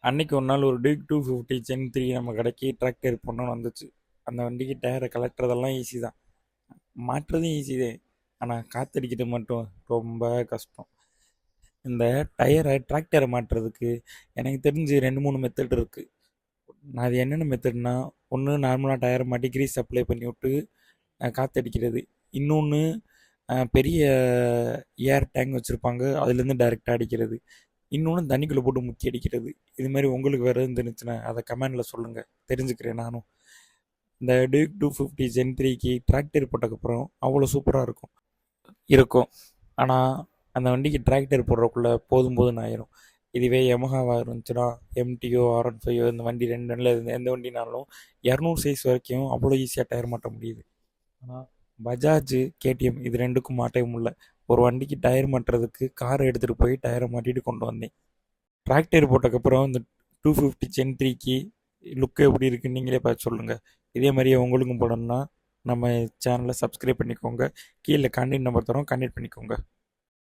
அன்னைக்கு ஒரு நாள் ஒரு டியூக் 250 ஜென் 3 நம்ம கடைக்கு டிராக்டர் போடணும்னு வந்துச்சு. அந்த வண்டிக்கு டயரை கலட்டுறதெல்லாம் ஈஸி தான், மாட்டுறதும் ஈஸி தான். ஆனால் காற்றடிக்கிறது மட்டும் ரொம்ப கஷ்டம். இந்த டிராக்டரை மாட்டுறதுக்கு எனக்கு தெரிஞ்சு 2 3 மெத்தட் இருக்குது. அது என்னென்ன மெத்தட்னா, ஒன்று நார்மலாக டயரை மாட்டி கிரீஸ் அப்ளை பண்ணி விட்டு காற்றடிக்கிறது. இன்னொன்று பெரிய ஏர் டேங்க் வச்சுருப்பாங்க, அதுலேருந்து டைரெக்டாக அடிக்கிறது. இன்னொன்று தண்ணிக்குள்ளே போட்டு முக்கி அடிக்கிறது. இது மாதிரி உங்களுக்கு வேறு எதுவும் இருந்துச்சுன்னா அதை கமெண்டில் சொல்லுங்கள், தெரிஞ்சுக்கிறேன் நானும். இந்த டியூக் 250 ஜென் 3க்கு டிராக்டர் போட்டதுக்கப்புறம் அவ்வளோ சூப்பராக இருக்கும் இருக்கும். ஆனால் அந்த வண்டிக்கு டிராக்டர் போடுறதுக்குள்ளே போதும் போதும்னு ஆயிரும். இதுவே யமஹாவாக இருந்துச்சுன்னா எம்டிஓ R15 இந்த வண்டி ரெண்டு வண்டியில் இருந்து எந்த வண்டினாலும் 200 சைஸ் வரைக்கும் அவ்வளோ ஈஸியாக டயர் மாட்ட முடியுது. ஆனால் பஜாஜ் கேடிஎம் இது ரெண்டுக்கும் மாட்டவே முடியல. ஒரு வண்டிக்கு டயர் மாட்டுறதுக்கு காரை எடுத்துகிட்டு போய் டயரை மாட்டிட்டு கொண்டு வந்தேன். டிராக்டர் போட்டதுக்கப்புறம் இந்த 250 ஜென் 3க்கு லுக்கு எப்படி இருக்குன்னு நீங்களே பார்த்து சொல்லுங்கள். இதே மாதிரியே உங்களுக்கும் போடணும்னா நம்ம சேனலை சப்ஸ்கிரைப் பண்ணிக்கோங்க. கீழே கான்டாக்ட் நம்பர் தரோம், கான்டாக்ட் பண்ணிக்கோங்க.